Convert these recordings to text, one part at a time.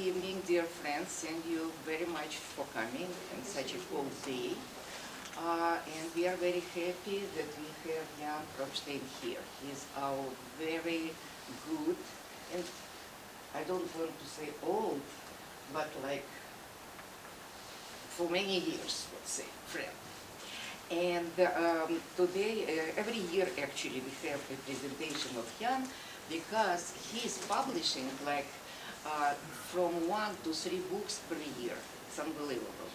evening, dear friends. Thank you very much for coming on such a cold day. And we are very happy that we have Jan Probstein here. He's our very good, and I don't want to say old, but like for many years, let's say, friend. And today, every year actually, we have a presentation of Jan because he's publishing like from 1 to 3 books per year. It's unbelievable.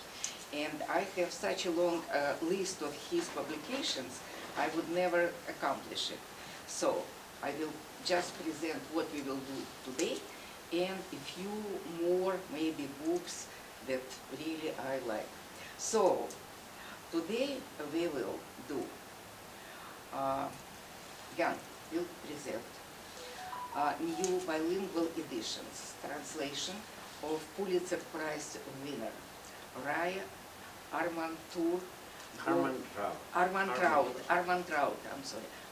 And I have such a long list of his publications, I would never accomplish it. So I will just present what we will do today and a few more maybe books that really I like. So today we will do, Jan will present new bilingual editions, translation of Pulitzer Prize winner, Armantrout,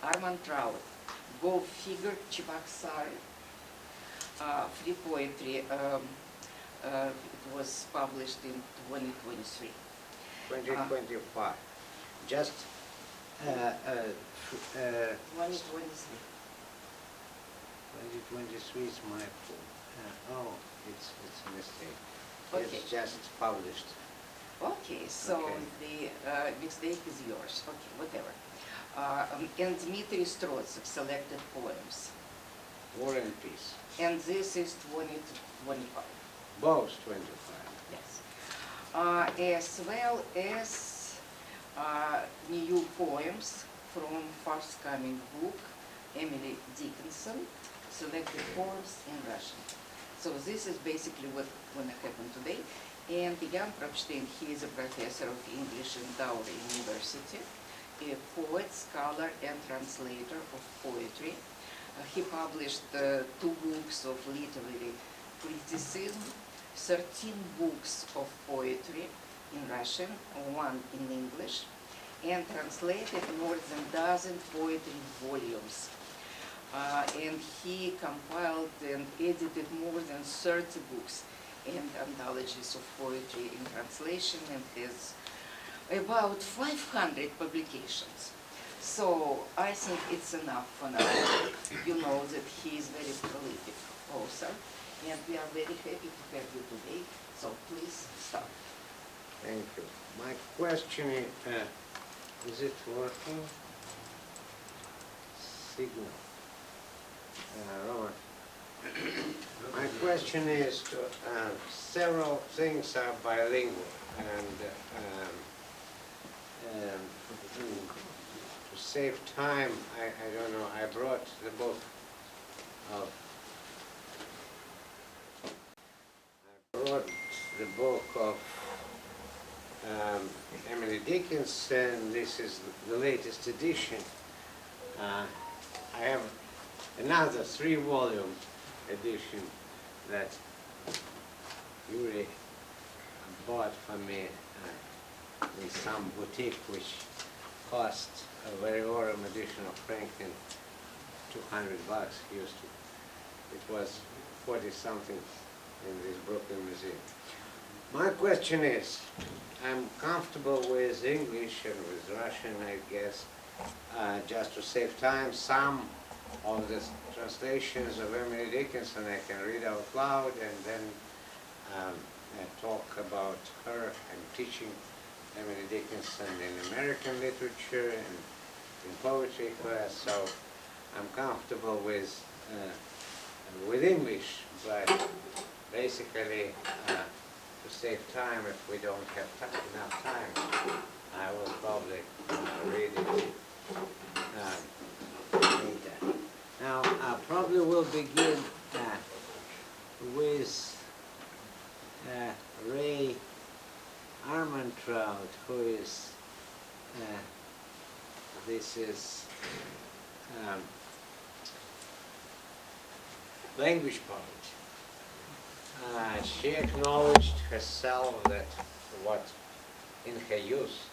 Armantrout, Go Figure, Cheboksary, free poetry. It was published in 2023. 2025. Just 2023. 2023 is my fault. Oh, it's a mistake. Okay. It's just published. Okay, so Okay. the mistake is yours. Okay, whatever. And Dmitry Strotsev, Selected Poems. War and Peace. And this is 2025. Both 25. Yes. As well as new poems from forthcoming book, Emily Dickinson Selected Poems in Russian. So this is basically what's going to happen today. And Jan Probstein, he is a professor of English in Touro University, a poet, scholar, and translator of poetry. He published 2 books of literary criticism, 13 books of poetry in Russian, 1 in English, and translated more than a dozen poetry volumes. And he compiled and edited more than 30 books and anthologies of poetry in translation, and has about 500 publications. So I think it's enough for now. You know that he is very prolific author, and we are very happy to have you today. So please start. Thank you. My question is it working? Signal. Robert. My question is, several things are bilingual, and to save time, I don't know, I brought the book of Emily Dickinson. This is the latest edition. I have another 3-volume edition that Yuri bought for me in some boutique, which cost a very warm edition of Franklin $200. It was 40-something in this Brooklyn museum. My question is, I'm comfortable with English and with Russian, I guess. Just to save time, some of the translations of Emily Dickinson I can read out loud, and then talk about her and teaching Emily Dickinson in American literature and in poetry class. So I'm comfortable with English, but basically to save time, if we don't have enough time, I will probably read it later. Now, I probably will begin with Ray Armantrout, who is, this is language poet. She acknowledged herself that what in her youth,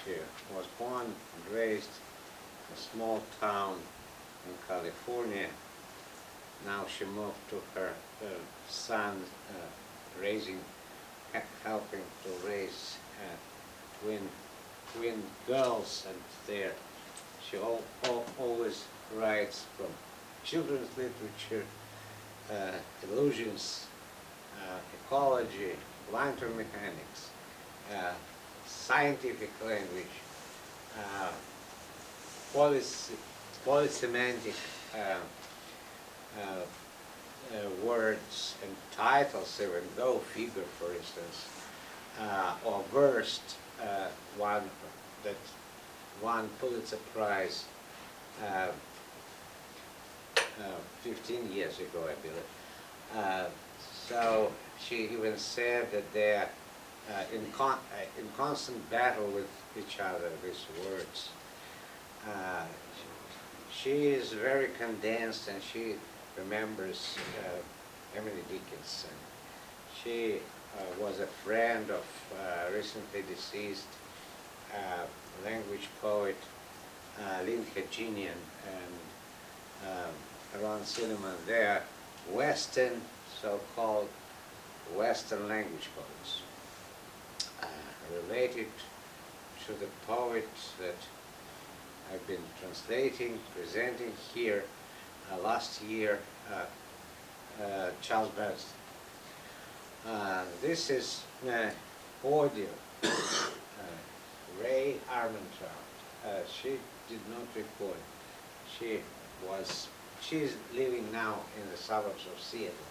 she was born and raised in a small town in California, Now she moved to her son, helping to raise twin girls, and there she always writes from children's literature, illusions, ecology, quantum mechanics, scientific language, polysemantic words and titles, even go figure, for instance, or versed one that won Pulitzer Prize 15 years ago, I believe. So she even said that they're in constant battle with each other, these words. She is very condensed, and she remembers Emily Dickinson. She was a friend of recently deceased language poet Lynn Haginian and Ron Cinnamon. They're Western, so-called Western language poets, related to the poet that I've been translating, presenting here last year, Charles Bernstein. This is audio. Ray Armantrout. She did not record. She's living now in the suburbs of Seattle.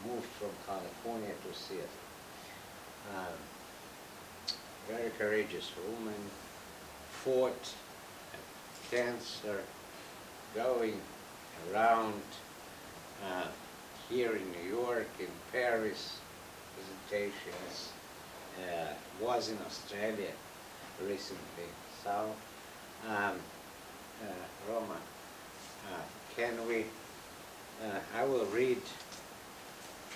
Moved from California to Seattle. Very courageous woman. Fought cancer, going around here in New York, in Paris, visitations, was in Australia recently. So, Roma, can we, I will read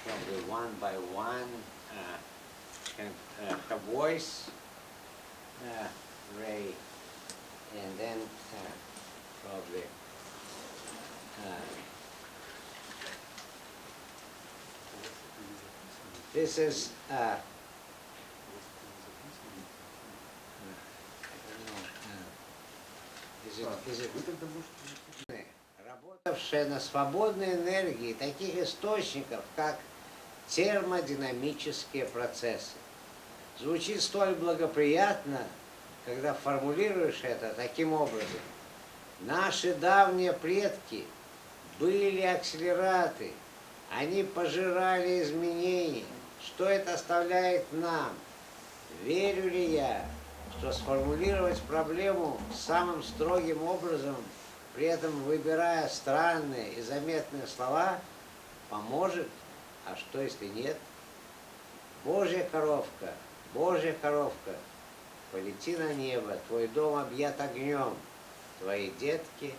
probably one by one, her voice, Ray, and then probably this is работавшая на свободной энергии таких источников, как термодинамические процессы. Звучит столь благоприятно, когда формулируешь это таким образом. Наши давние предки были акселераты, они пожирали изменения. Что это оставляет нам? Верю ли я, что сформулировать проблему самым строгим образом, при этом выбирая странные и заметные слова, поможет? А что, если нет? Божья коровка, полети на небо, твой дом объят огнем, твои детки.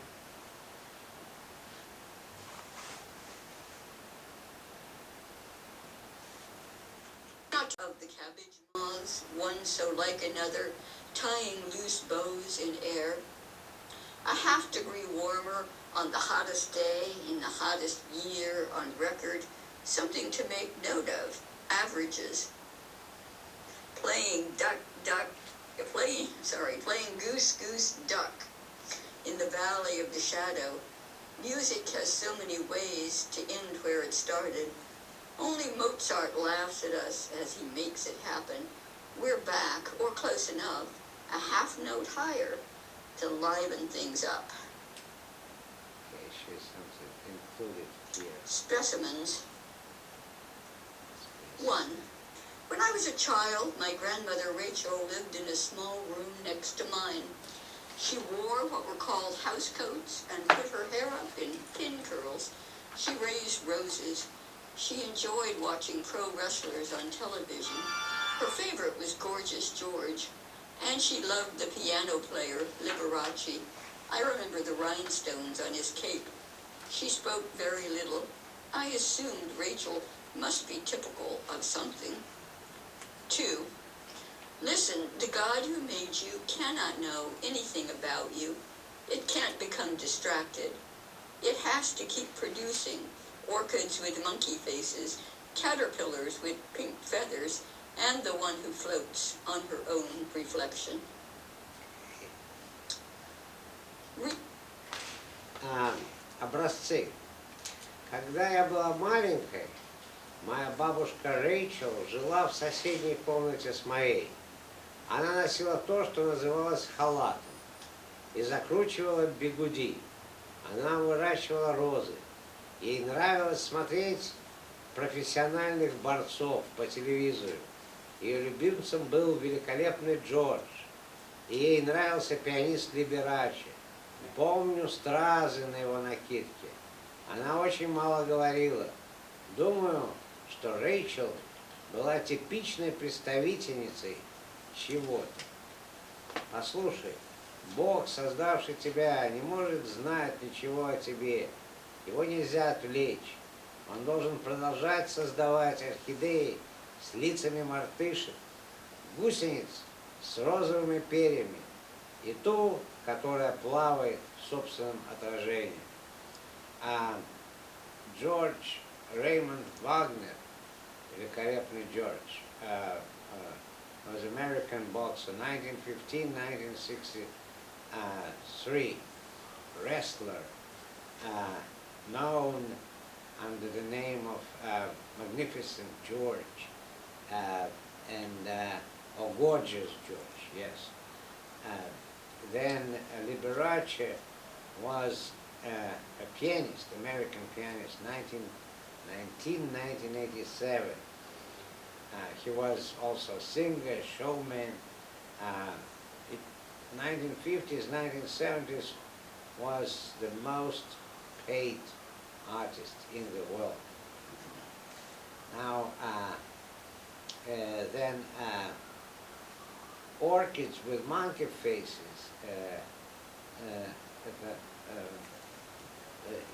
Of the cabbage moths, one so like another, tying loose bows in air. A half-degree warmer on the hottest day in the hottest year on record, something to make note of, averages. Playing goose, goose, duck in the valley of the shadow. Music has so many ways to end where it started. Only Mozart laughs at us as he makes it happen. We're back, or close enough, a half note higher to liven things up. Okay, she's something included here. Specimens. 1. When I was a child, my grandmother Rachel lived in a small room next to mine. She wore what were called housecoats and put her hair up in pin curls. She raised roses. She enjoyed watching pro wrestlers on television. Her favorite was Gorgeous George, and she loved the piano player Liberace. I remember the rhinestones on his cape. She spoke very little. I assumed Rachel must be typical of something. 2. Listen, the God who made you cannot know anything about you. It can't become distracted. It has to keep producing orchids with monkey faces, caterpillars with pink feathers, and the one who floats on her own reflection. Образцы. Когда я была маленькой, моя бабушка Рэйчел жила в соседней комнате с моей. Она носила то, что называлось халатом, и закручивала бигуди. Она выращивала розы. Ей нравилось смотреть профессиональных борцов по телевизору. Ее любимцем был великолепный Джордж. И ей нравился пианист Либерачи. Помню стразы на его накидке. Она очень мало говорила. Думаю, что Рэйчел была типичной представительницей чего-то. Послушай, Бог, создавший тебя, не может знать ничего о тебе. Его нельзя отвлечь. Он должен продолжать создавать орхидеи с лицами мартышек, гусениц с розовыми перьями и ту, которая плавает в собственном отражении. А Джордж Реймонд Вагнер, великолепный Джордж, was American boxer, 1915-1963, wrestler, known under the name of Magnificent George, or Gorgeous George, yes. Then Liberace was a pianist, American pianist, 1987. He was also a singer, showman. 1950s, 1970s was the most paid artist in the world. Now, then orchids with monkey faces.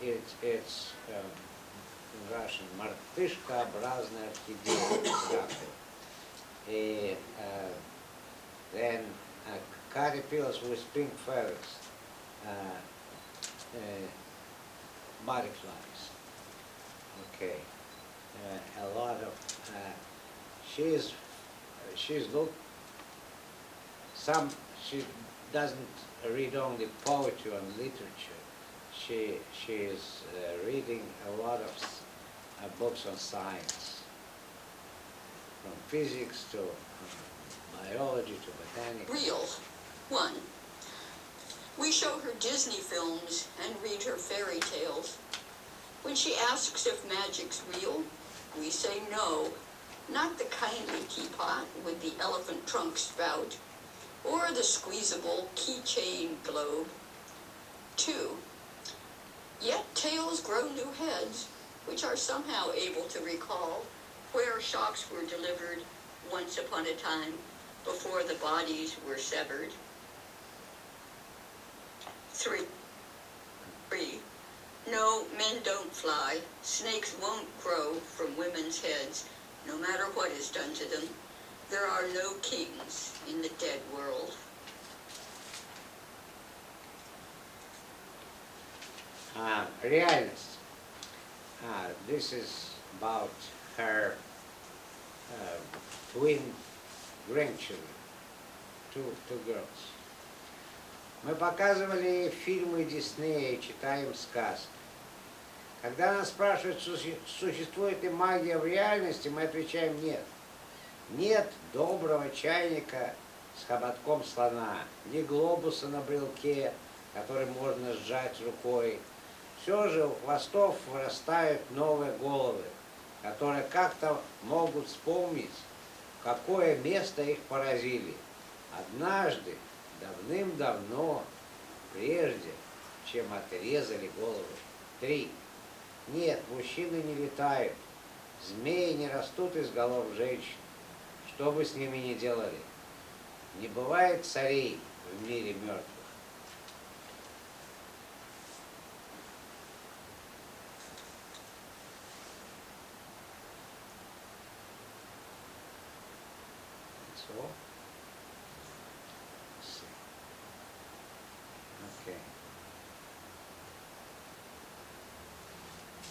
It's in Russian мартышкообразная орхидея. Then caterpillars with pink feathers, butterflies. Okay, a lot of. She's look. She doesn't read only poetry and literature. She is reading a lot of books on science, from physics to biology to botanics. Real. 1. We show her Disney films and read her fairy tales. When she asks if magic's real, we say no, not the kindly teapot with the elephant trunk spout, or the squeezable keychain globe. 2. Yet tales grow new heads, which are somehow able to recall where shocks were delivered once upon a time before the bodies were severed. 3. No, men don't fly. Snakes won't grow from women's heads, no matter what is done to them. There are no kings in the dead world. Реальность. This is about her twin grandchildren, two girls. Мы показывали фильмы Диснея и читаем сказки. Когда нас спрашивают, существует ли магия в реальности, мы отвечаем нет. Нет доброго чайника с хоботком слона, ни глобуса на брелке, который можно сжать рукой. Все же у хвостов вырастают новые головы, которые как-то могут вспомнить, в какое место их поразили. Однажды, давным-давно, прежде, чем отрезали головы. 3. Нет, мужчины не летают, змеи не растут из голов женщин. Что бы с ними ни делали, не бывает царей в мире мертвых. That's all. Let's see. Okay.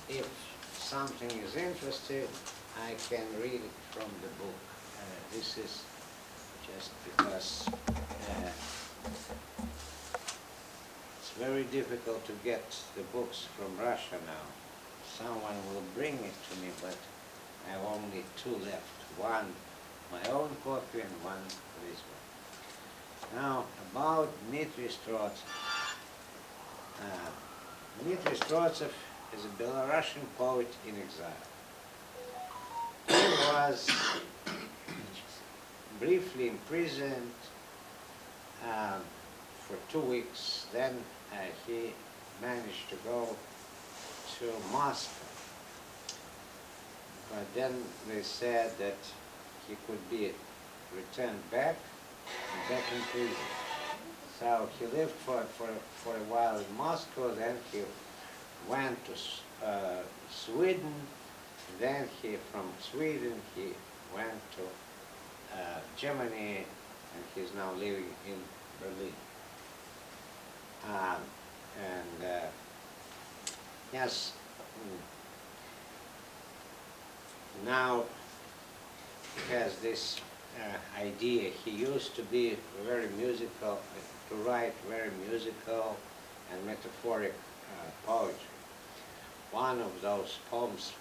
if something is interesting, I can read it from the book. This is just because it's very difficult to get the books from Russia now. Someone will bring it to me, but I have only two left. One, my own copy, and one this one. Now, about Dmitry Strotsev. Dmitry Strotsev is a Belarusian poet in exile. He was briefly imprisoned for 2 weeks. Then he managed to go to Moscow. But then they said that he could be returned back in prison. So he lived for a while in Moscow, then he went to Sweden, then from Sweden he went to Germany, and he's now living in Berlin. Yes, now he has this idea. He used to be very musical, to write very musical and metaphoric poetry. One of those poems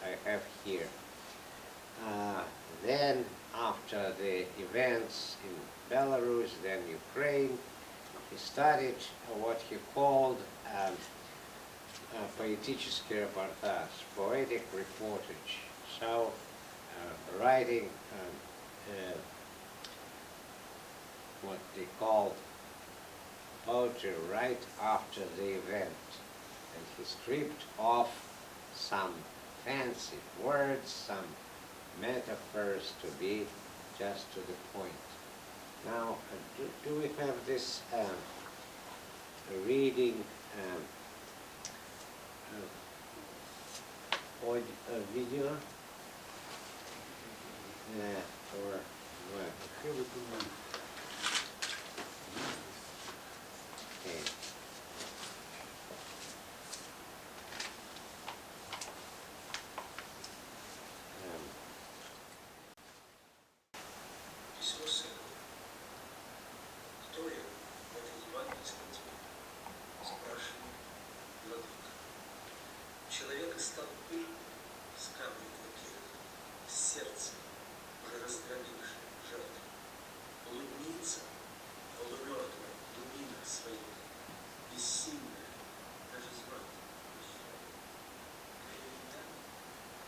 I have here. Then, after the events in Belarus, then Ukraine, he studied what he called poetический репортаж, poetic reportage. So, writing what they called poetry right after the event. And he stripped off some fancy words, some metaphors to be just to the point. Now, do we have this reading video? Or what? Okay. Письмо сыну. Кто я в этой евангельской тьме? Спрашивает владыка. Человек из толпы с камнем в руке, с сердцем, уже раздробивший жертву, улыбнится полумертвая дубина своей, бессильная, даже звать ее. Клевета,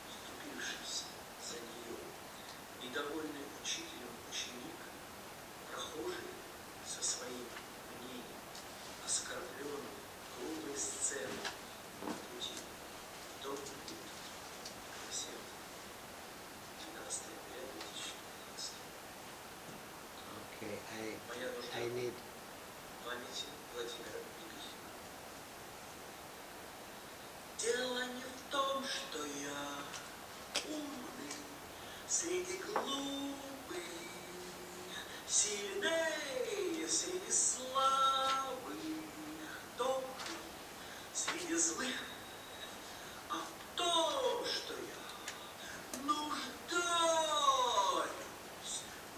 вступившись за нее, недовольный учителем ученик, прохожий со своим мнением, оскорбленный грубой сценой на пути, дом путь, красивый. 12 января 2015. Okay, Моя нужда I need. памяти Владимира Бибихина. Дело не в том, что я умный среди глупых, сильнее среди слабых, добрый среди злых, а в том, что я нуждаюсь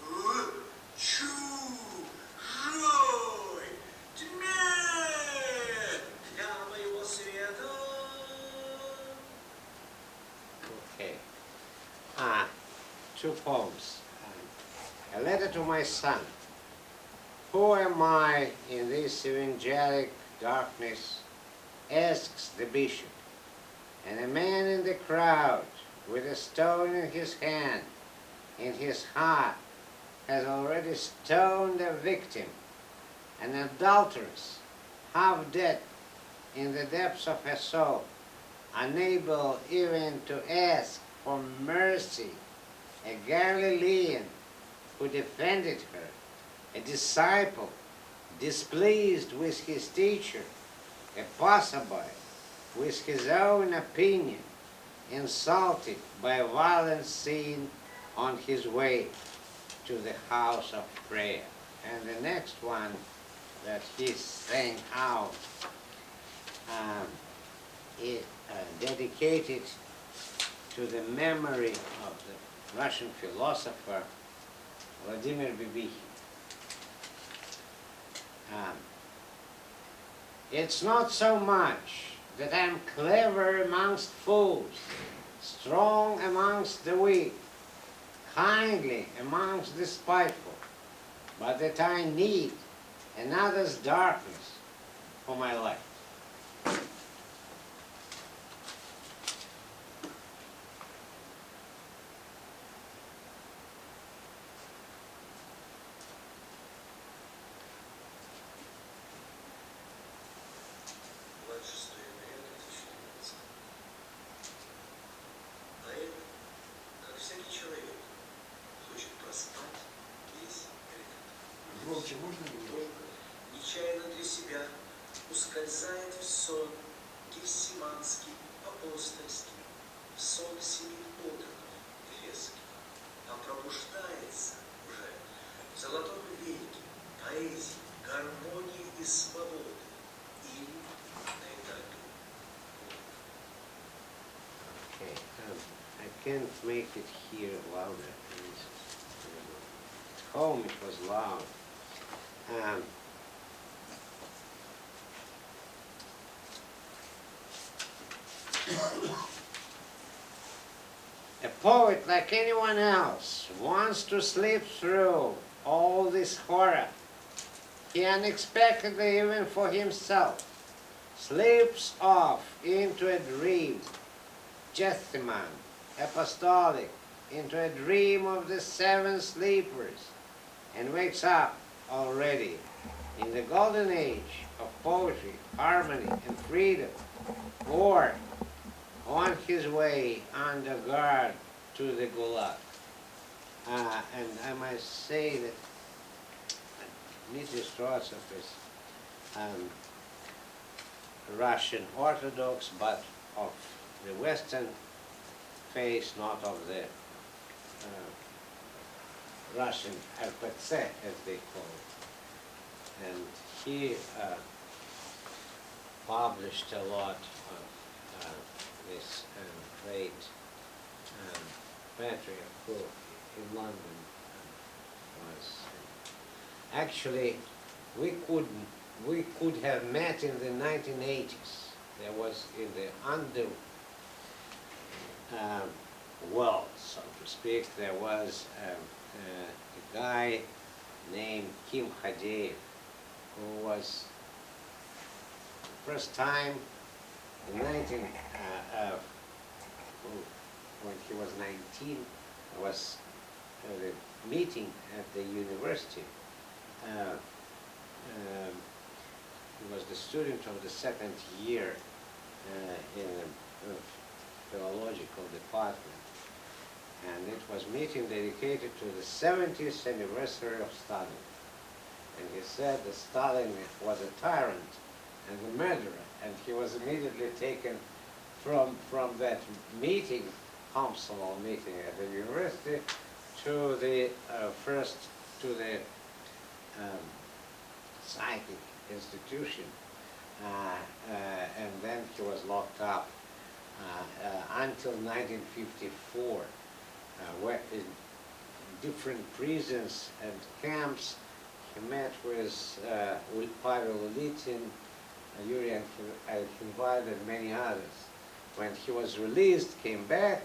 в чужой тьме для моего света. Okay. Two poems. A letter to my son. Who am I in this evangelic darkness? Asks the bishop. And a man in the crowd, with a stone in his hand, in his heart, has already stoned a victim, an adulteress, half dead in the depths of her soul, unable even to ask for mercy, a Galilean who defended her, a disciple displeased with his teacher, a passerby with his own opinion, insulted by a violent scene on his way to the house of prayer. And the next one that he sang out dedicated to the memory of the Russian philosopher Vladimir Bibikhin. It's not so much that I'm clever amongst fools, strong amongst the weak, kindly amongst the spiteful, but that I need another's darkness for my life. Поэт, как всякий человек, хочет проспать весь этот. Громче можно немного? Нечаянно для себя ускользает в сон гефсиманский, апостольский, в сон семи подданных Эфесских, а пробуждается уже в золотом веке поэзии, гармонии и свободы или на этапе. Okay, I can't make it here louder. At home it was loud. A poet, like anyone else, wants to slip through all this horror. He unexpectedly, even for himself, slips off into a dream, Gethsemane, apostolic, into a dream of the seven sleepers, and wakes up already in the golden age of poetry, harmony, and freedom, or on his way under guard to the Gulag. And I must say that Dmitry Strotsev is Russian Orthodox, but of the Western faith, not of the Russian RPC, as they call it. And he published a lot of this great poetry who in London was. Actually, we could have met in the 1980s. There was in the world, so to speak, there was a guy named Kim Hadeev, who was the first time in when he was 19, was a meeting at the university. He was the student of the second year in the philological department, and it was meeting dedicated to the 70th anniversary of Stalin. And he said that Stalin was a tyrant and a murderer, and he was immediately taken from that meeting, Komsomol meeting at the university, to the psychic institution, and then he was locked up until 1954, where in different prisons and camps he met with Pavel Ulitin, Yuri Alkhinvad, and many others. When he was released, came back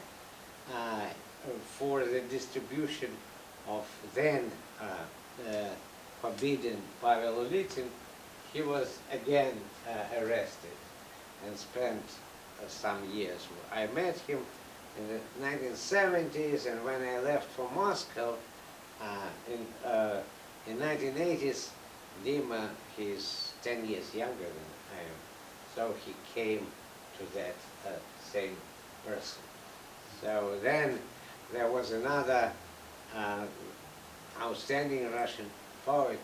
for the distribution of then forbidden Pavel Ulitin, he was again arrested and spent some years. I met him in the 1970s, and when I left for Moscow in 1980s, Dima, he's 10 years younger than I am, so he came to that same person. So then there was another outstanding Russian poet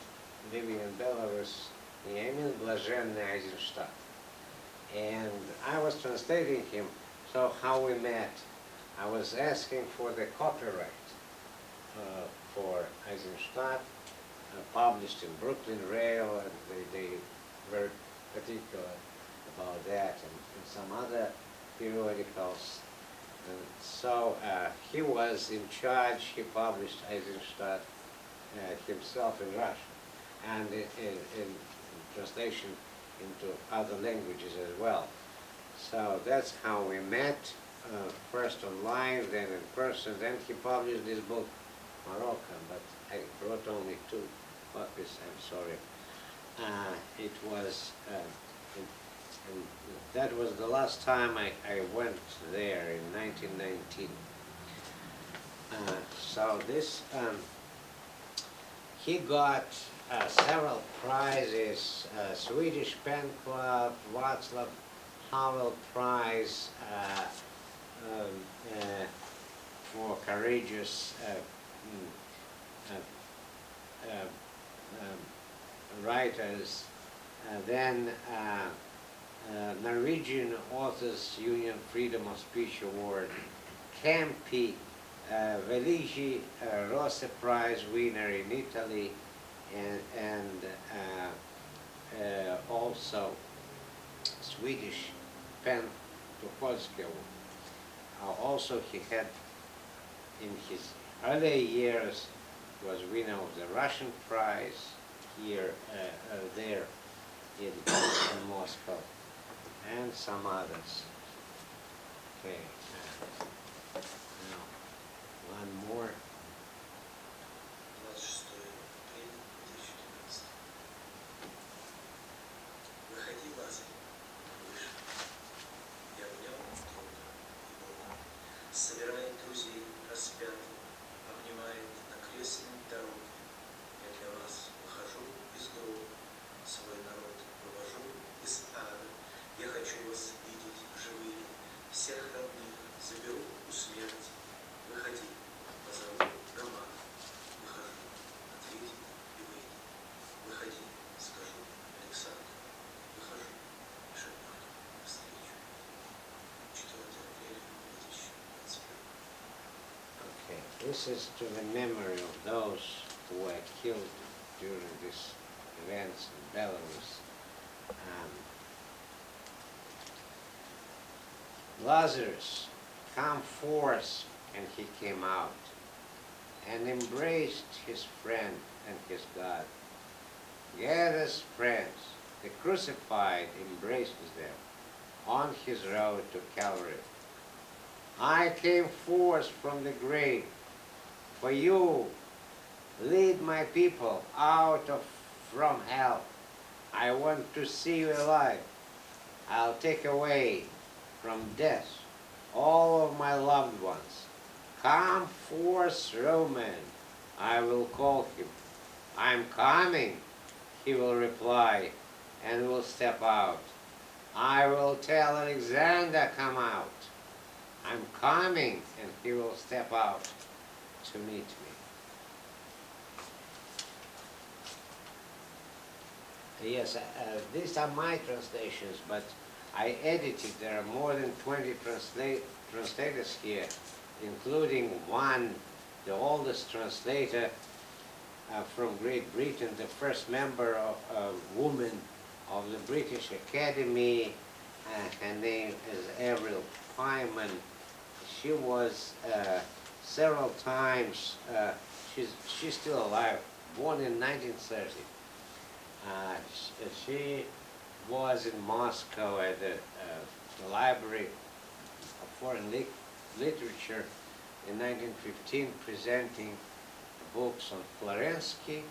living in Belarus, named Blazhenny Eisenstadt. And I was translating him, so how we met, I was asking for the copyright for Eisenstadt, published in Brooklyn Rail, and they were particular about that and some other periodicals. And so he was in charge. He published Eisenstadt himself in Russian and in translation into other languages as well. So that's how we met, first online, then in person. Then he published this book, Morocco, but I brought only 2 copies, I'm sorry. It was, and that was the last time I went there in 1919. So this, he got several prizes, Swedish Pen Club, Václav Havel Prize for courageous writers, then Norwegian Authors Union Freedom of Speech Award, Campi Veligi Rose Prize winner in Italy, and also Swedish Pen Tucholsky Award. Also he had, in his early years, was winner of the Russian prize here, there in Moscow, and some others. Okay, now one more. 26 апреля 2014. Выходи, Лазарь, выше. Я обнял друга и Бога. Собирает друзей распятых, обнимает на крестной дороге. Я для вас выхожу из гроба, свой народ вывожу из ада. Я хочу вас видеть живыми, всех родных заберу у смерти. Выходи, позову дома. Выхожу, ответит и выйдет. Выходи, скажу, Александр. Выхожу, шагнет навстречу. 4 апреля 2021. Okay, this is to the memory of those who were killed during these events in Belarus. Lazarus, come forth, and he came out and embraced his friend and his God. Gathers friends, the crucified embraces them on his road to Calvary. I came forth from the grave for you. Lead my people out from hell. I want to see you alive. I'll take away from death all of my loved ones. Come forth, Roman. I will call him. I'm coming, he will reply, and will step out. I will tell Alexander, come out. I'm coming, and he will step out to meet me. Yes, these are my translations, but I edited. There are more than 20 translators here, including one, the oldest translator from Great Britain, the first member of woman of the British Academy. Her name is Avril Pyman. She was several times, she's still alive, born in 1930. She was in Moscow at the Library of Foreign Literature in 1915, presenting books on Florensky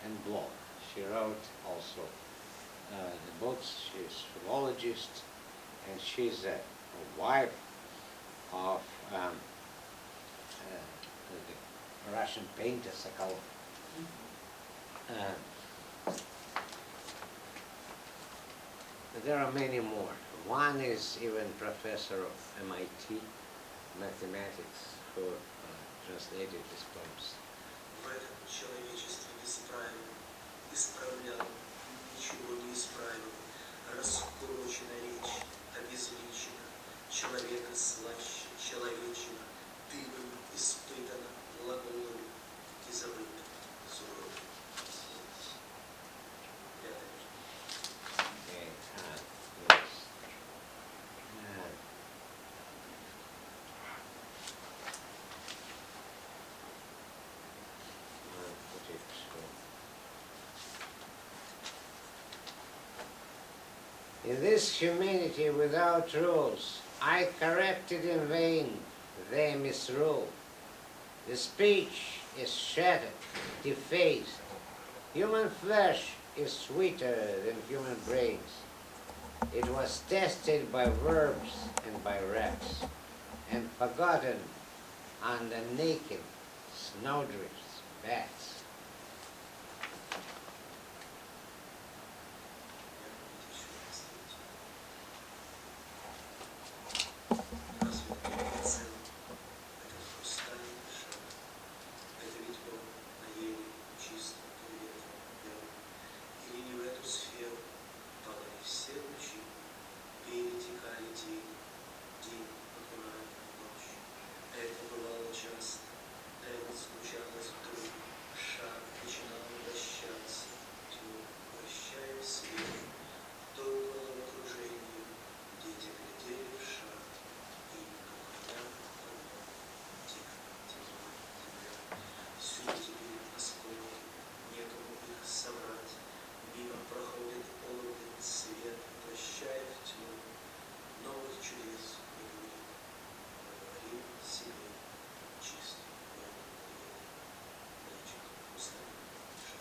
and Bloch. She wrote also the books. She's a philologist, and she's a wife of the Russian painter Sokolov. There are many more. One is even professor of MIT mathematics who translated these poems. В этом человечестве бесправен, исправлял, ничего не исправил. Раскурочена речь, обезличена, человека слаще, человечина, дыбом испытана, глаголами и забыта, сурово. Okay, yes. In this humanity without rules, I corrected in vain their misrule. The speech is shattered, defaced. Human flesh is sweeter than human brains. It was tested by verbs and by reps, and forgotten under naked snowdrifts, bats. Разве это не цен? Это хрустальный шар. Это ведь он на еле чистом ветром белом. Или не в эту сферу падали все лучи, перетекали тени, день окунали в ночь. Это бывало часто, это случалось вдруг. Шар начинал вращаться, тьму вращая в свет. Долго в окружении дети глядели в шар, и походя по нему тихо текла земля. Всюду теперь осколки, некому их собрать. Мимо проходит полный свет, прощая в тьму. Новых чудес не будет, говорил себе чистый белый дверь. Плечик хрустальный шар.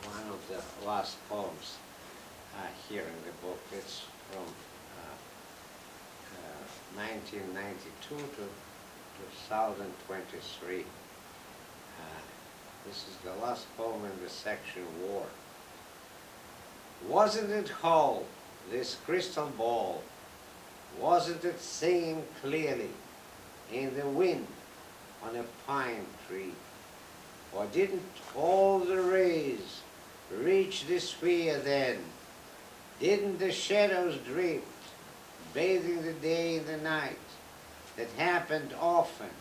One of the last poems here in the book, it's from 1992 to 2023. This is the last poem in the section War. Wasn't it whole, this crystal ball? Wasn't it singing clearly in the wind on a pine tree? Or didn't all the rays reach the sphere then? Didn't the shadows drift, bathing the day and the night? That happened often,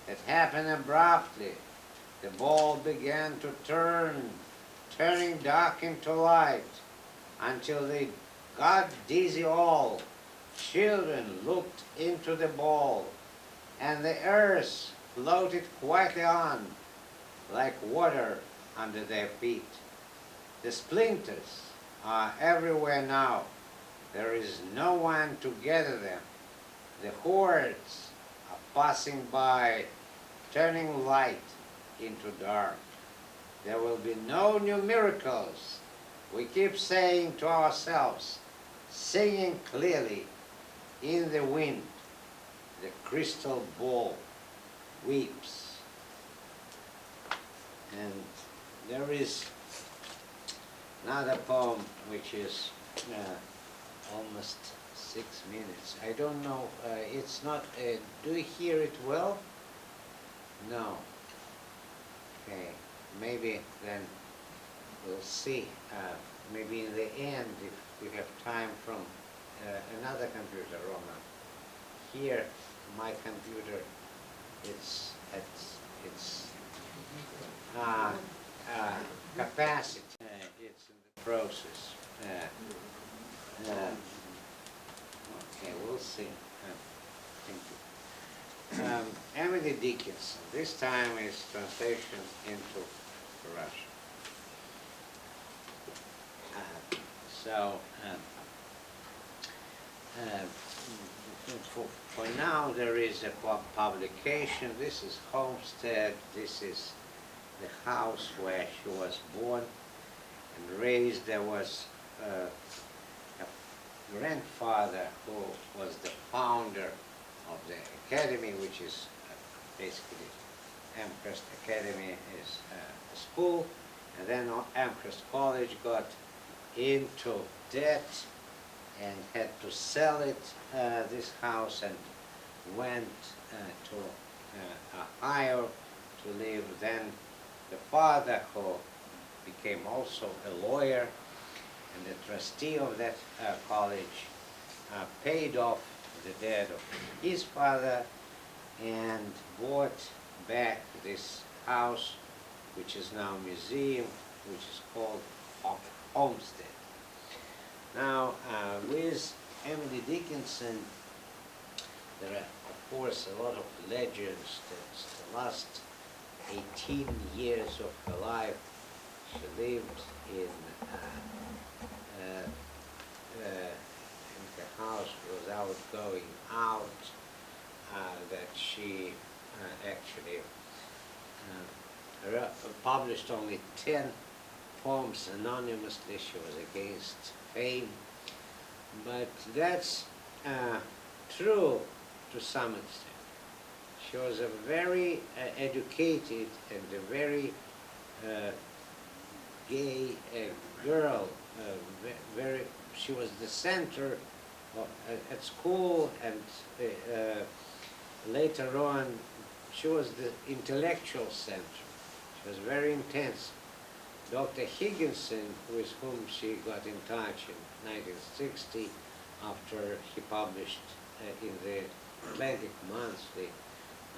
that happened abruptly. The ball began to turn, turning dark into light, until they got dizzy all. Children looked into the ball, and the earth floated quietly on, like water under their feet. The splinters are everywhere now. There is no one to gather them. The hordes are passing by, turning light into dark. There will be no new miracles. We keep saying to ourselves, singing clearly in the wind, the crystal ball weeps. And there is another poem which is almost 6 minutes. I don't know, it's not, do you hear it well? No. Okay, maybe then we'll see. Maybe in the end, if we have time from another computer, Roman. Here, my computer, it's at its capacity. It's in the process. Okay, we'll see. Thank you. Emily Dickinson. This time is translation into Russian. For now there is a publication. This is Homestead. This is the house where she was born and raised. There was a grandfather who was the founder of the academy, which is basically Amherst Academy is a school, and then Amherst College got into debt and had to sell it, this house, and went to Ohio to live. Then the father, who became also a lawyer and the trustee of that college, paid off the debt of his father and bought back this house, which is now a museum, which is called Homestead. Now, with Emily Dickinson, there are, of course, a lot of legends. That's the last 18 years of her life, she lived in her house without going out, that she actually published only 10 poems anonymously. She was against fame. But that's true to some extent. She was a very educated and a very gay girl. She was the center at school, and later on, she was the intellectual center. She was very intense. Dr. Higginson, with whom she got in touch in 1960, after he published in the Atlantic Monthly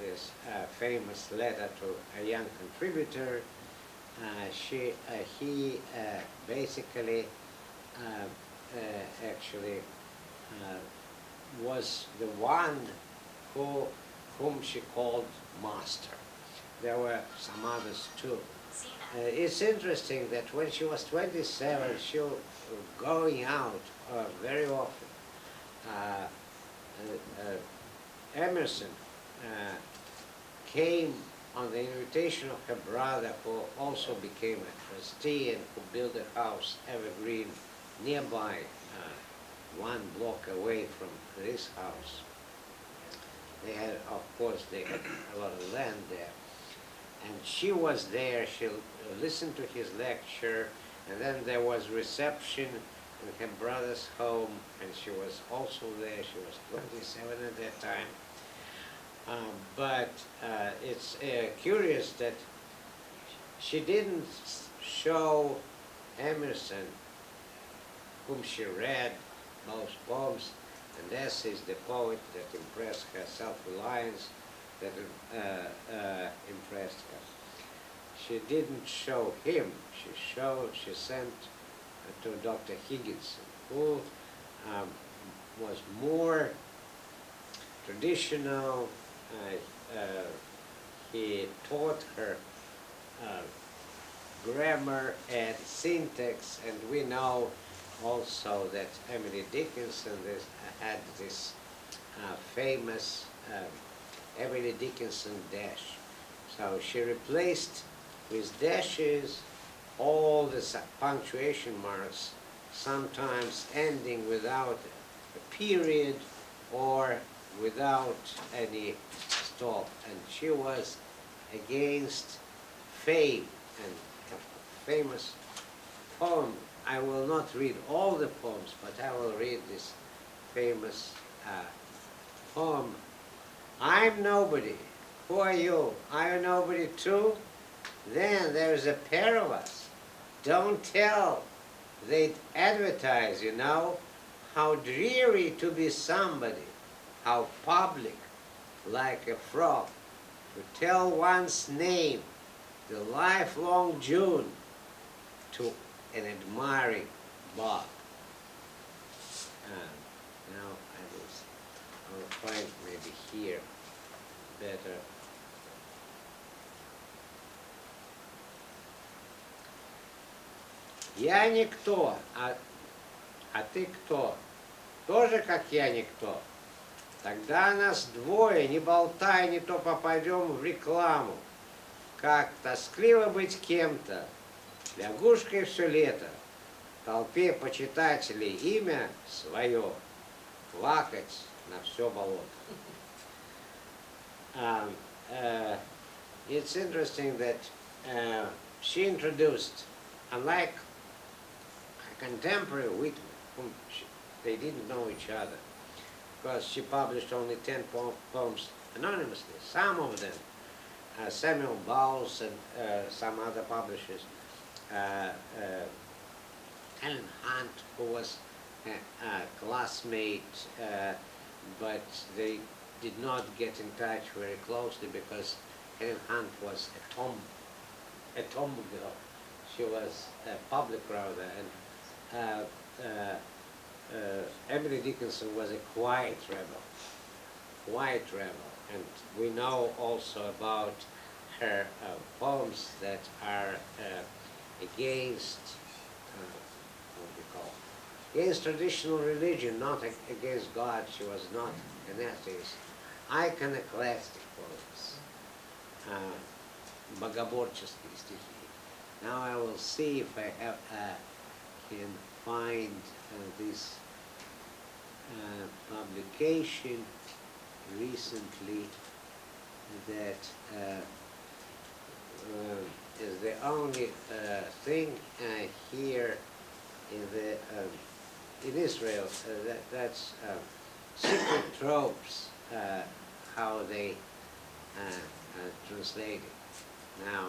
this famous letter to a young contributor, he basically actually was the one whom she called master. There were some others too. It's interesting that when she was 27, she was going out very often. Emerson came on the invitation of her brother, who also became a trustee and who built a house, Evergreen, nearby, 1 block away from this house. They had, of course, they had a lot of land there. And she was there. She listened to his lecture, and then there was reception in her brother's home, and she was also there. She was 27 at that time. But it's curious that she didn't show Emerson, whom she read most poems and essays, the poet that impressed her, self-reliance that impressed her. She didn't show him. She sent to Dr. Higginson, who was more traditional. He taught her grammar and syntax, and we know also that Emily Dickinson had this famous Emily Dickinson dash. So she replaced with dashes all the punctuation marks, sometimes ending without a period or without any stop. And she was against fame, and a famous poem. I will not read all the poems, but I will read this famous poem. I'm nobody. Who are you? Are you nobody too? Then there's a pair of us. Don't tell. They'd advertise, you know, how dreary to be somebody, how public, like a frog, to tell one's name, the lifelong June, to an admiring Bob. Now I will find maybe here better. Я никто, а ты кто? Тоже как я никто? Тогда нас двое, не болтай, не то попадем в рекламу. Как тоскливо быть кем-то, лягушкой все лето, в толпе почитателей имя свое, плакать на все болото. It's interesting that she introduced, unlike a contemporary Whitman, whom they didn't know each other, because she published only 10 poems anonymously. Some of them, Samuel Bowles and some other publishers, Helen Hunt, who was a classmate, but they did not get in touch very closely because Helen Hunt was a tomboy. She was public rather, and Emily Dickinson was a quiet rebel. And we know also about her poems that are against, what do you call, against traditional religion, not against God. She was not an atheist. Iconoclastic poems, богоборческие стихи. Now I will see if I have, can find this publication recently that is the only thing here in the in Israel that's secret tropes, how they translate it. Now,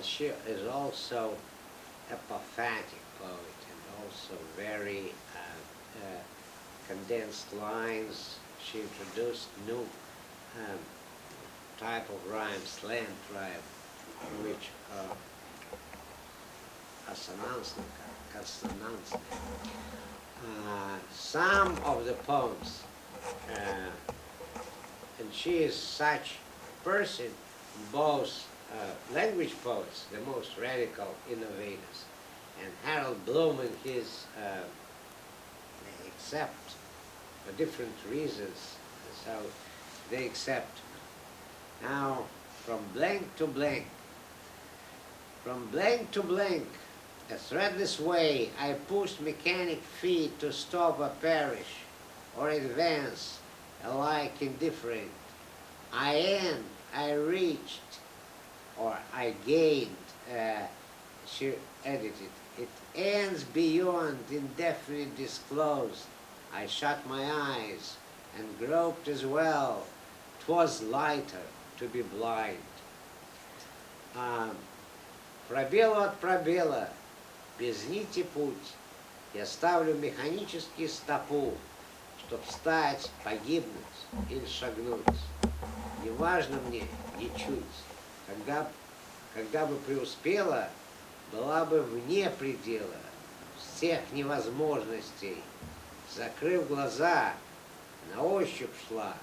she is also a prophetic poet and also very condensed lines. She introduced new type of rhyme, slant rhyme, which consonants. Some of the poems, and she is such person, both language poets, the most radical innovators, and Harold Bloom and his, they accept for different reasons, so they accept. Now, from blank to blank, a threadless way, I pushed mechanic feet to stop or perish, or advance, alike indifferent. I reached, or I gained, she edited, it ends beyond indefinite disclosed. I shut my eyes and groped as well. 'Twas lighter to be blind. Пробела от пробела, без нити путь. Я ставлю механически стопу, чтоб встать, погибнуть или шагнуть. Неважно мне ничуть, когда бы преуспела, была бы вне предела всех невозможностей. Закрыв глаза, на ощупь шла,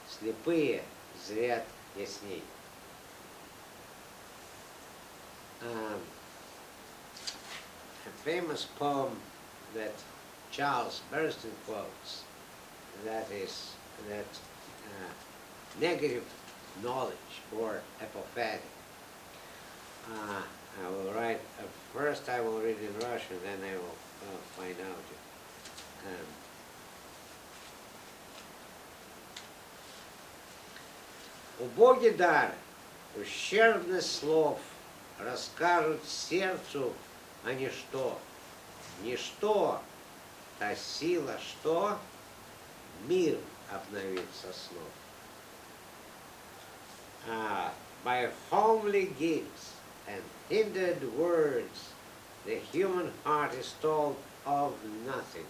слепые зрят ясней. A famous poem that Charles Bernstein quotes, that is that negative knowledge or apophatic. I will write, first I will read in Russian, then I will find out it. Убогий дар, ущербность слов расскажут сердцу о ничто. Ничто, та сила, что мир обновит со снов. By homely gifts and hindered words, the human heart is told of nothing.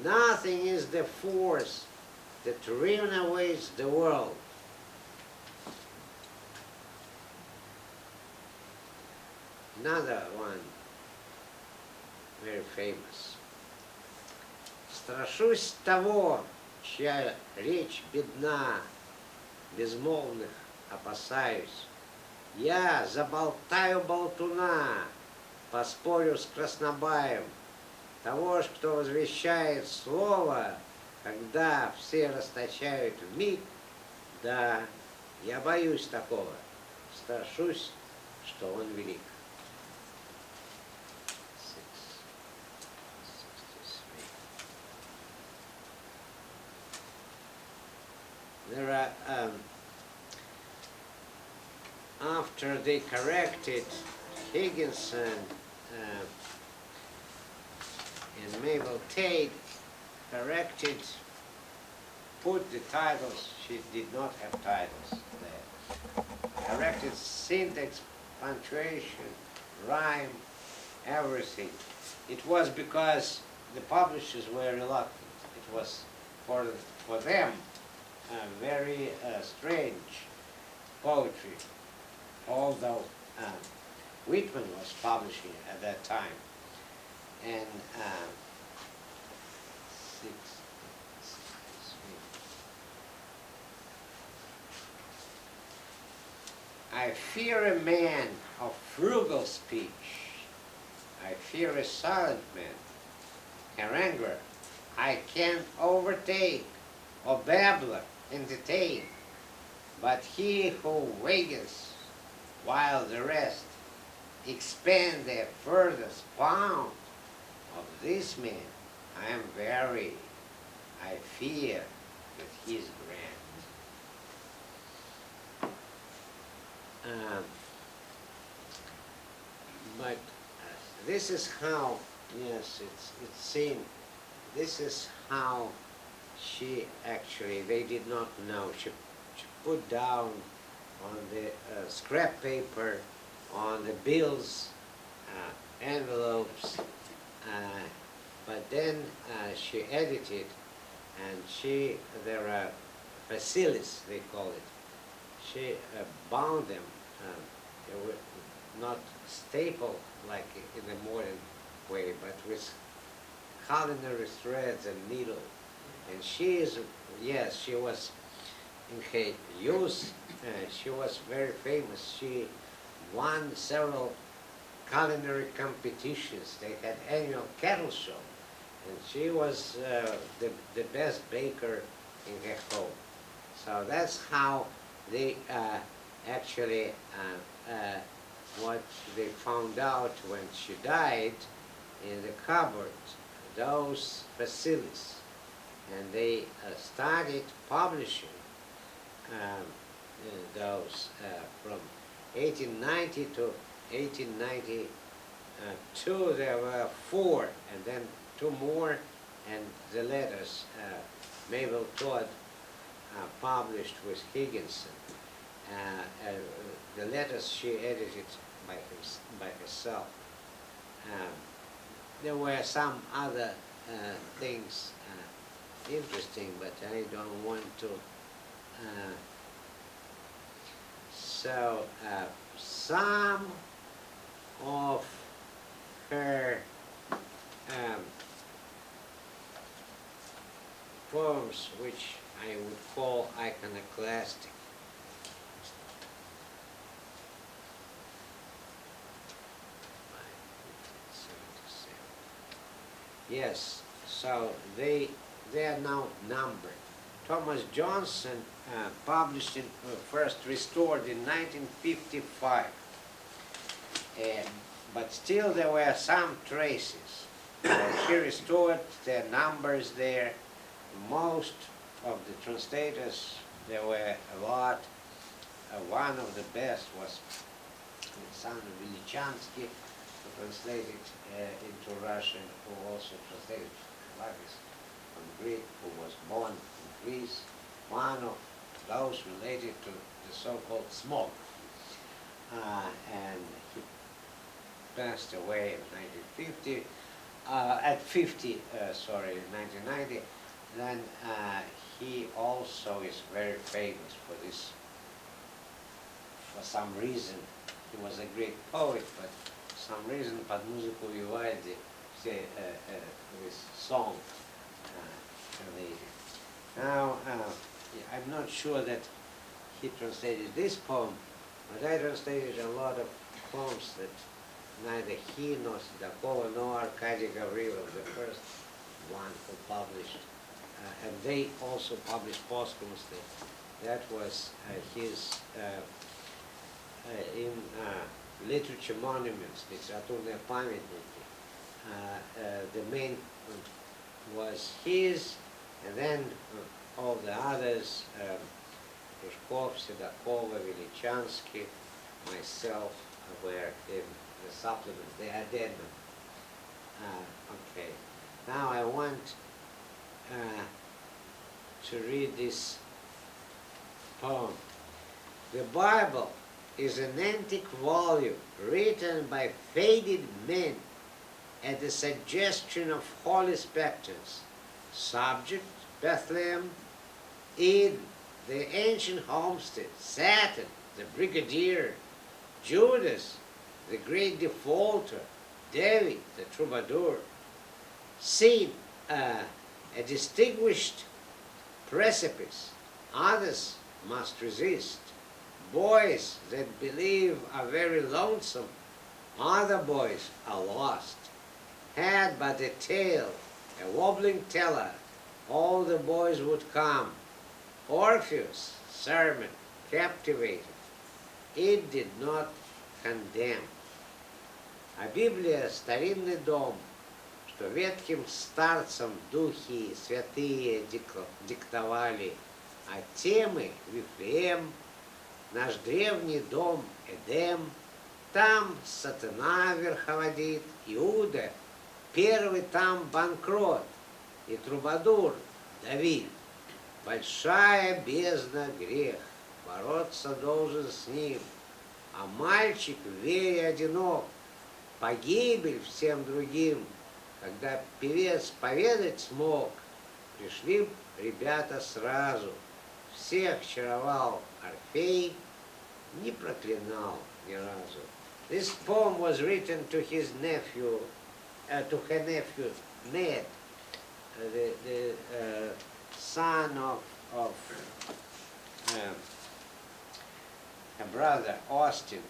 Nothing is the force that renovates the world. Another one, very famous. Страшусь того, чья речь бедна, безмолвных опасаюсь. Я заболтаю болтуна, поспорю с краснобаем, того ж, кто возвещает слово, когда все расточают вмиг, да, я боюсь такого, страшусь, что он велик. 663. There are, after they corrected Higginson and Mabel Tate, corrected, put the titles, she did not have titles there, corrected syntax, punctuation, rhyme, everything. It was because the publishers were reluctant. It was for them very strange poetry, although Whitman was publishing at that time. And 6, I fear a man of frugal speech. I fear a silent man. Haranguer, I can't overtake, or babbler, entertain. But he who waiteth while the rest expand their furthest bound, of this man I am weary, I fear that he is grand. But this is how, yes, it's seen, this is how she actually, they did not know, she put down on the scrap paper, on the bills, envelopes, but then she edited, and there are facilis, they call it. She bound them. They were not stapled like in the modern way, but with culinary threads and needle. And she is, yes, she was in her youth, she was very famous. She won several culinary competitions. They had annual cattle show, and she was the best baker in her home. So that's how they actually, what they found out when she died in the cupboard, those facilis. And they started publishing those from 1890 to 1892. There were 4, and then 2 more, and the letters Mabel Todd published with Higginson. The letters she edited by herself. There were some other things interesting, but I don't want to. So some of her poems, which I would call iconoclastic. Yes, so they are now numbered. Thomas Johnson published it, first restored in 1955, but still there were some traces. He restored their numbers there. Most of the translators, there were a lot. One of the best was Alexander Velichansky, who translated into Russian, who also translated Lagis from Greek, who was born in Greece, one of those related to the so-called smog. And he passed away in 1950, at 50, in 1990. Then he also is very famous for this, for some reason. He was a great poet, but for some reason, под музыку Vivaldi, with song related. Now, I'm not sure that he translated this poem, but I translated a lot of poems that neither he nor Sidakova nor Arkady Gavrilov, the first one who published, and they also published posthumously. That was his in literature monuments, литературные памятники. The main was his, and then all the others, Pushkov, Sidakova, Velichansky, myself, were in the supplement, the addendum. Okay, now I want to read this poem. The Bible is an antique volume written by faded men at the suggestion of holy specters. Subject, Bethlehem, Eden, the ancient homestead, Saturn, the brigadier, Judas, the great defaulter, David, the troubadour. Scene, a distinguished precipice, others must resist. Boys that believe are very lonesome. Other boys are lost. Had but a tail, a wobbling teller, all the boys would come. Orpheus' sermon captivated. It did not condemn. А Библия — старинный дом, что ветхим старцам духи святые диктовали, а темы Вифлеем, наш древний дом Эдем, там сатана верховодит, Иуда, первый там банкрот, и трубадур Давид. Большая бездна грех, бороться должен с ним, а мальчик в вере одинок, погибель всем другим. Когда певец поведать смог, пришли ребята сразу. Всех чаровал Орфей, не проклинал ни разу. This poem was written to his nephew, to her nephew Ned, the son of her brother Austin,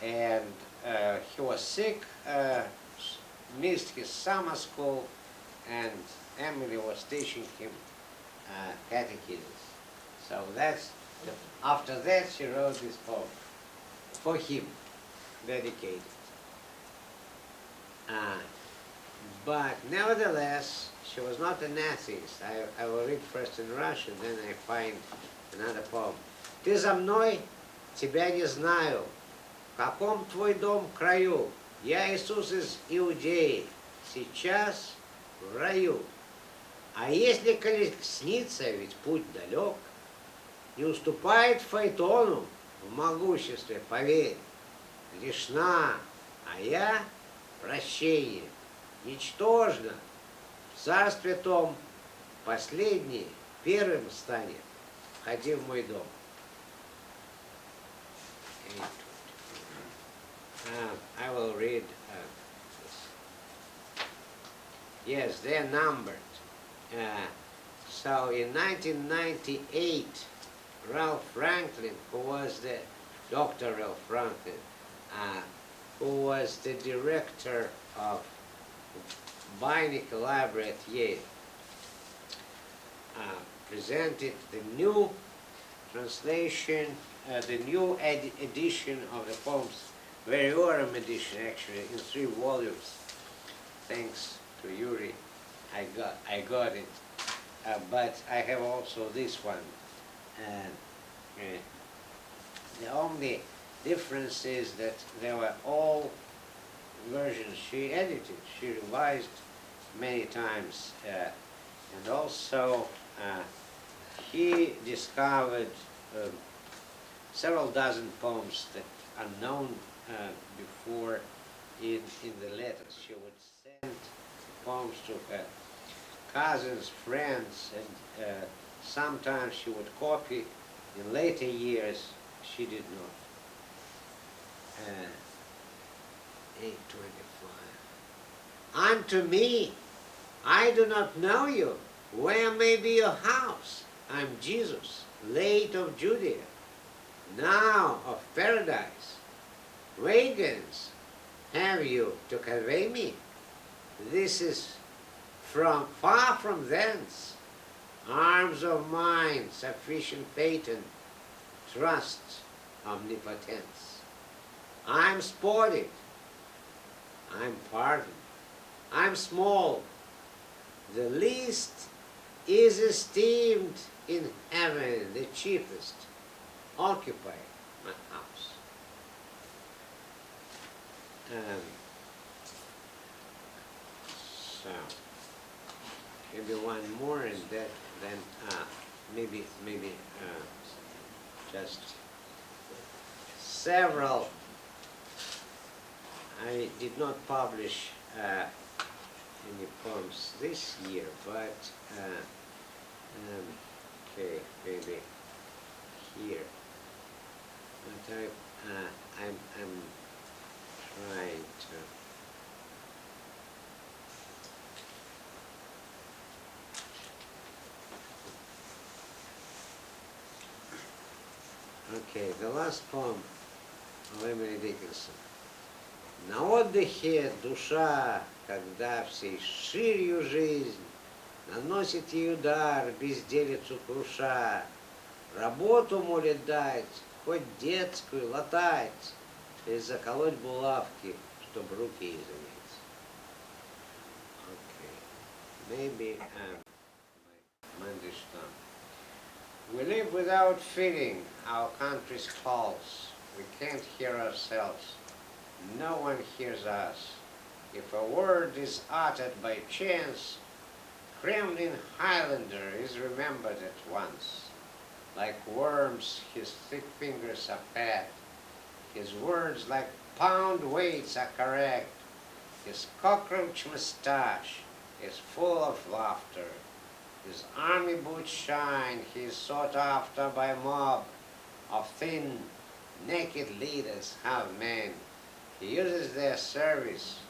and he was sick, missed his summer school, and Emily was teaching him catechism. So after that she wrote this poem for him, dedicated. But nevertheless, she was not an atheist. I will read first in Russian, then I find another poem. Ты за мной, тебя не знаю. В каком твой дом краю? Я Иисус из Иудеи, сейчас в раю. А если колесница, ведь путь далек, не уступает фаэтону в могуществе, поверь. Грешна, а я прощение. Ничтожно, в царстве том, последний первым станет. Входи в мой дом. I will read this. Yes, they're numbered. So in 1998, Ralph Franklin, who was the Dr. Ralph Franklin, who was the director of Bilingual Library at Yale, presented the new translation, the new edition of the poems, very rare edition actually, in 3 volumes. Thanks to Yuri, I got it. But I have also this one. The only difference is that they were all versions she edited. She revised many times, and also he discovered several dozen poems that are known before in the letters. She would send poems to her cousins, friends, and sometimes she would copy. In later years, she did not. 8:25. Unto me, I do not know you. Where may be your house? I'm Jesus, late of Judea, now of paradise. Wagons have you to convey me? This is far from thence. Arms of mine, sufficient patent, trust omnipotence. I'm spotted, I'm pardoned, I'm small. The least is esteemed in heaven, the cheapest. Occupy my house. So maybe one more, and then maybe just several. I did not publish any poems this year, but okay, maybe here. But I'm trying to. Okay, the last poem of Emily Dickinson. На отдыхе душа, когда всей ширью жизнь наносит ей удар, безделицу круша, работу молит дать, хоть детскую латать, и заколоть булавки, чтоб руки ей занять. Okay, maybe Mandelstam. We live without feeling our country's pulse. We can't hear ourselves. No one hears us. If a word is uttered by chance, Kremlin Highlander is remembered at once. Like worms, his thick fingers are fat. His words like pound weights are correct. His cockroach mustache is full of laughter. His army boots shine. He is sought after by a mob of thin, naked leaders, half men. He uses their service,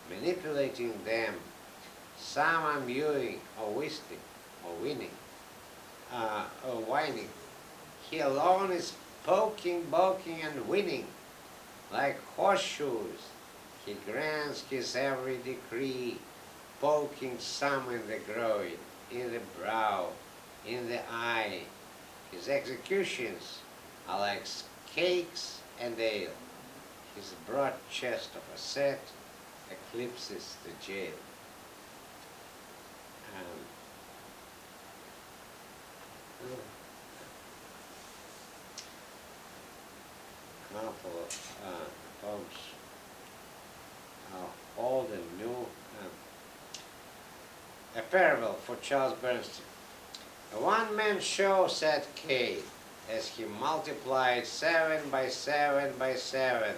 manipulating them. Some are mewing or whistling or winning or whining. He alone is poking, balking, and winning. Like horseshoes, he grants his every decree, poking some in the groin, in the brow, in the eye. His executions are like cakes and ale. His broad chest of a set eclipses the jail. Couple of poems, old and new. A parable for Charles Bernstein. A one-man show, said Kay, as he multiplied 7 by 7 by 7.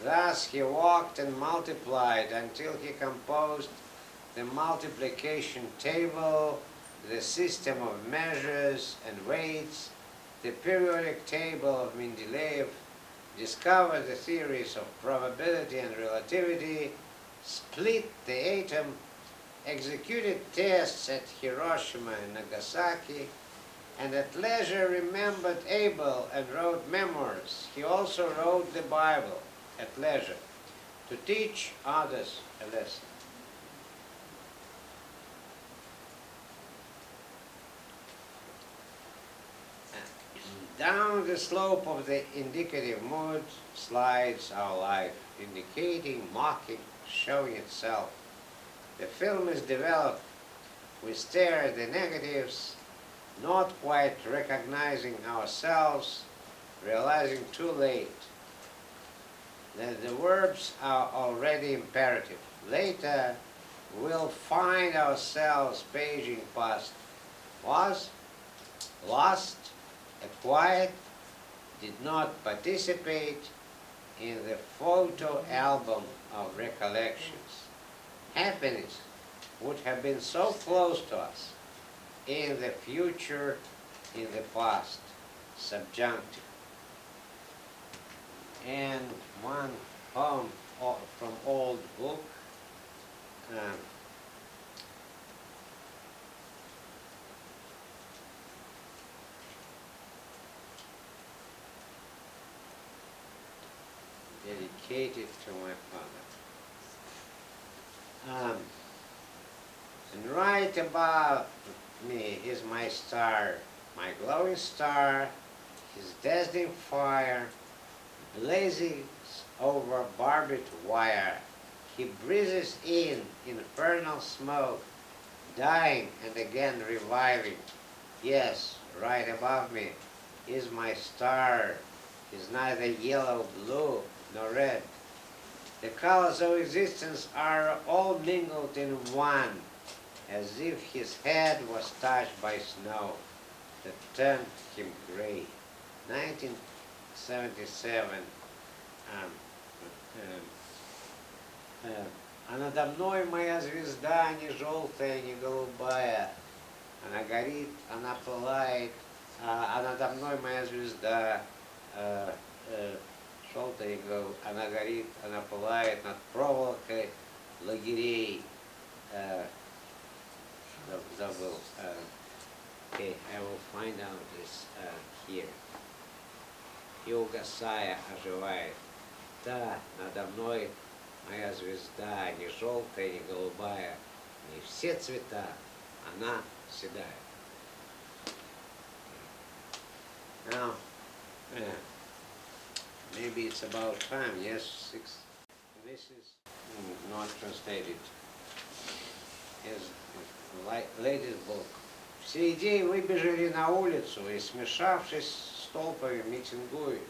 Thus he walked and multiplied until he composed the multiplication table, the system of measures and weights, the periodic table of Mendeleev, discovered the theories of probability and relativity, split the atom, executed tests at Hiroshima and Nagasaki, and at leisure remembered Abel and wrote memoirs. He also wrote the Bible at leisure to teach others a lesson. Down the slope of the indicative mood slides our life, indicating, mocking, showing itself. The film is developed. We stare at the negatives, not quite recognizing ourselves, realizing too late that the verbs are already imperative. Later, we'll find ourselves paging past was, lost, acquired, did not participate in the photo album of recollections. Happiness would have been so close to us in the future, in the past, subjunctive. And one poem from old book, dedicated to my father. And right above me is my star, my glowing star, his dazzling fire, blazing over barbed wire. He breathes in infernal smoke, dying and again reviving. Yes, right above me is my star. He's neither yellow, blue, nor red. The colors of existence are all mingled in one, as if his head was touched by snow that turned him gray. 1977. А надо мной моя звезда не желтая, не голубая. Она горит, она пылает. А надо мной моя звезда желтая, она горит, она пылает над проволокой лагерей. Забыл. Okay, I will find out this here. и, угасая, оживает. Да, надо мной моя звезда, не желтая, не голубая, не все цвета, она седая. Now, maybe it's about time. Yes, this is not translated. His latest book. Все идеи выбежали на улицу и, смешавшись с толпами, митингуют.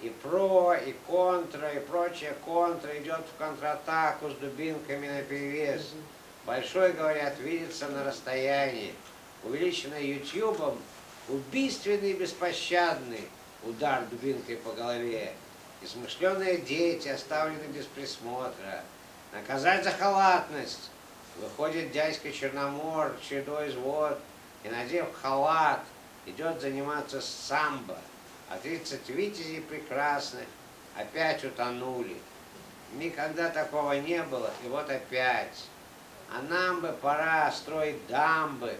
И про, и контра, и прочее контра идет в контратаку с дубинками наперевес. Большой, говорят, видится на расстоянии. Увеличенный ютьюбом, убийственный и беспощадный удар дубинкой по голове. Измышленные дети оставлены без присмотра. Наказать за халатность. Выходит дядька Черномор, седой извод, и, надев халат, идет заниматься самбо. А 30 витязей прекрасных опять утонули. Никогда такого не было, и вот опять. А нам бы пора строить дамбы.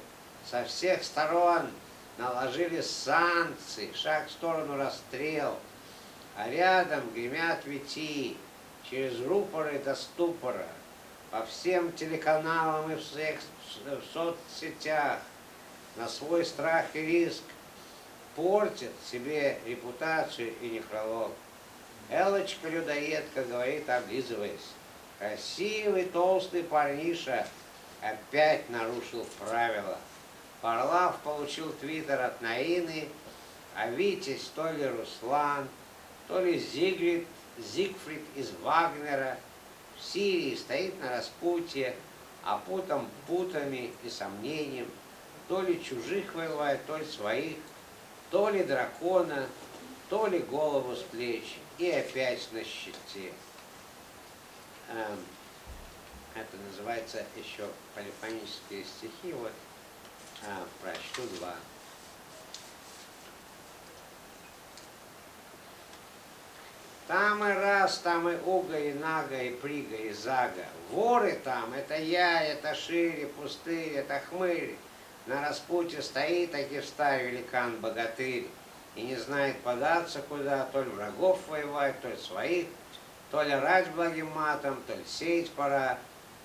Со всех сторон наложили санкции, шаг в сторону расстрел. А рядом гремят витии, через рупоры до ступора. По всем телеканалам и в соцсетях на свой страх и риск портит себе репутацию и некролог. Элочка-людоедка говорит, облизываясь: красивый толстый парниша опять нарушил правила. Парлав получил твиттер от Наины, а Витязь то ли Руслан, то ли Зигфрид из Вагнера в Сирии стоит на распутье, опутан путами и сомнением, то ли чужих воевает, то ли своих, то ли дракона, то ли голову с плеч, и опять на щите. Это называется еще полифонические стихи. Вот прочту два. Там и раз, там и уга, и нага, и прига, и зага. Воры там, это я, это шире, пустырь, это хмырь. На распутье стоит, таки встаю великан-богатырь. И не знает податься куда, то ли врагов воевать, то ли своих, то ли рать благим матом, то ли сеять пора.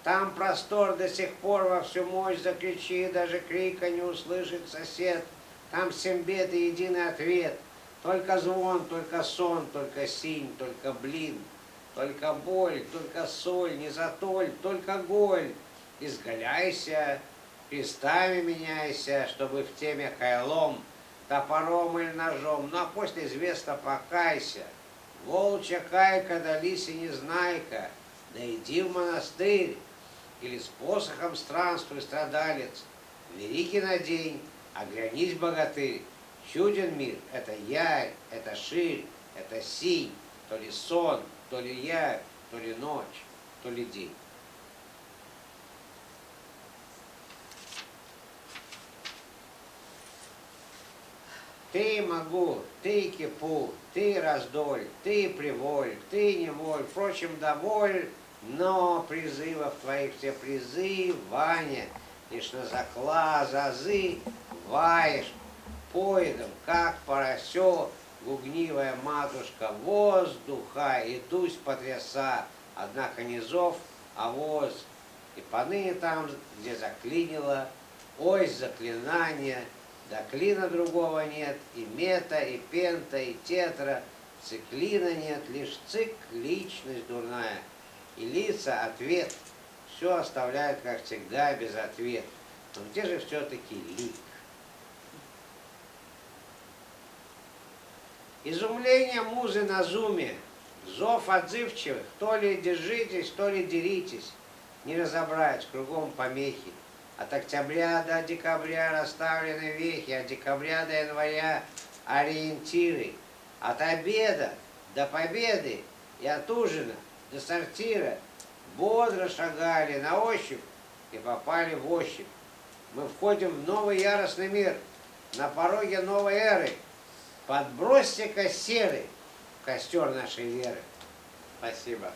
Там простор до сих пор во всю мощь закричи, даже крика не услышит сосед. Там семь бед и единый ответ. Только звон, только сон, только синь, только блин, только боль, только соль, не затоль, только голь. Изгаляйся, крестами меняйся, чтобы в теме кайлом, топором или ножом, ну а после известно покайся. Волчья кайка да лиси незнайка, да иди в монастырь, или с посохом странствуй, страдалец. Великий надень, оглянись, богатырь. Чуден мир, это явь, это ширь, это синь, то ли сон, то ли явь, то ли ночь, то ли день. Ты могу, ты кипу, ты раздоль, ты приволь, ты неволь, впрочем, доволь, но призывов твоих все призывания, лишь на закла, зазы, ваешь, поедом, как поросё, гугнивая матушка, воздуха, идусь потряса, однако не зов, а воз. И поныне там, где заклинило, ой, заклинание, да клина другого нет, и мета, и пента, и тетра, циклина нет, лишь цикличность дурная. И лица, ответ, все оставляют, как всегда, без ответа. Но где же все-таки лик? Изумление музы на зуме, зов отзывчивых, то ли держитесь, то ли деритесь, не разобрать, кругом помехи. От октября до декабря расставлены вехи, от декабря до января ориентиры, от обеда до победы и от ужина до сортира бодро шагали на ощупь и попали в ощупь. Мы входим в новый яростный мир, на пороге новой эры. Подбросьте-ка серы в костер нашей веры. Спасибо.